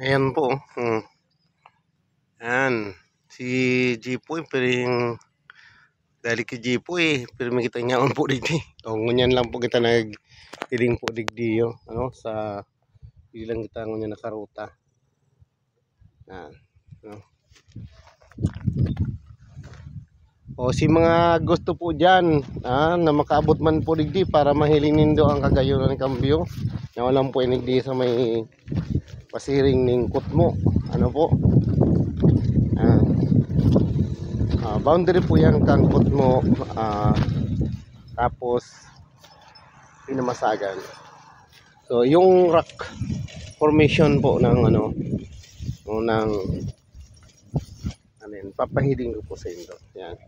Ayan po. Ayan. Si Jipoy, pero yung dali kay Jipoy, pero may kita niya on po digdi. O, ngunyan lang po kita nagtiling po digdi yo. Ano, sa ilang kita ngunyan nakaruta. Ayan. No. O si mga gusto po dyan na makaabot man po digdi para mahilingin do ang kagayon ng kambyo. Yan lang po inigdi sa may pasiring ning kutmo. Ano po? Boundary po yan kang kutmo, tapos pinamasagan. So yung rock formation po ng ano ng papahiling ko po sa inyo. Yan.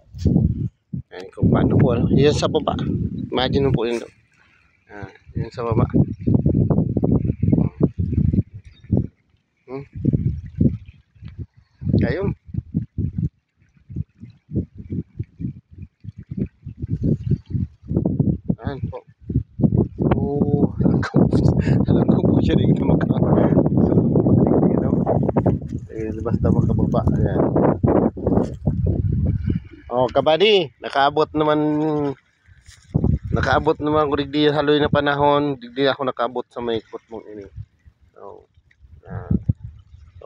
Yan kung paano po. Yan sa baba. Imagine mo po yun. Yan sa baba. Ayun. Yan po. Alam ko po siya dito basta makababa. Ayan. Oh, kabady, nakaabot naman ko digdi haloy na panahon, digdi ako nakaabot sa may kutmo ini. So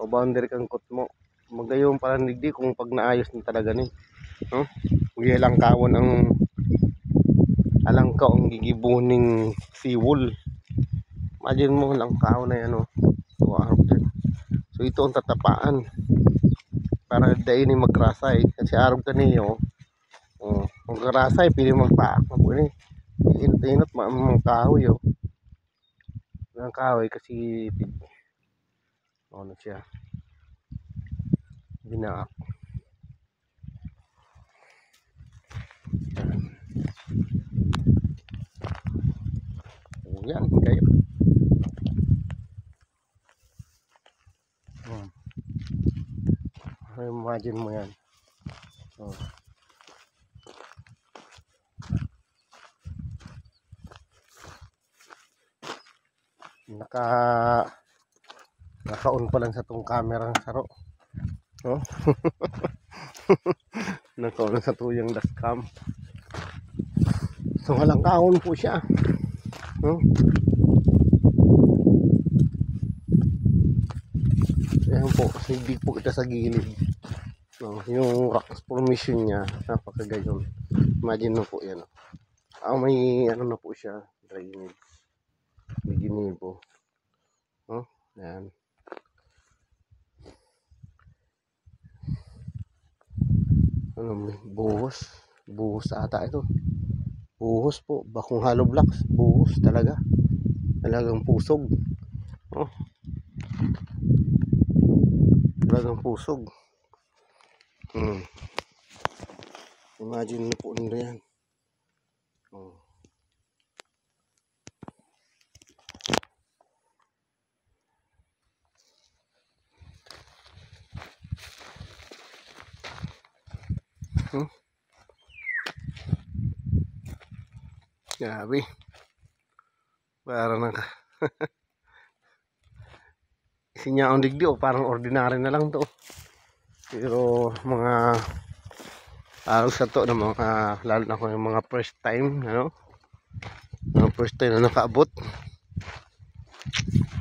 boundary kang kutmo. Magayon para digdi kung pag naayos na talaga ni. No? Lang kawon ang alang ka ang gigibuning seawall. Imagine mo lang kawon na yan, no. So ito ang tatapaan para dahil ni magrasay kasi arog kaniyo. Magrasay pili magpaak na po ni inot mga kahoy ang kahoy kasi ano siya binaak. Yan kayo. Imagine mo yan. Naka-on pa lang sa tong camera ng saro. Naka-on sa tuyang dashcam. So walang kaon po siya. Ayan po, hindi po kita sa gilid. Yung rock formation niya, napakagayon. Imagine mo po yan. May ano na po siya, drainage. May ginibo. Ayan. Buhos ata ito. Buhos po, bakong hollow blocks, buhos talaga. Talagang pusog. Talagang pusog. Imagine po nila yan. Grabe. Parang sinyaon digdi parang ordinary na lang to. Pero mga araw sa to ng mga lalo na ko yung mga first time, mga first time na nakaabot.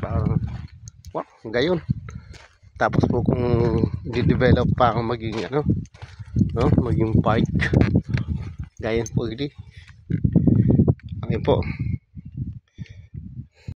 Parang wow, gayon. Tapos po kung di-develop pa akong maging maging bike. Gayon po hindi. Okay po.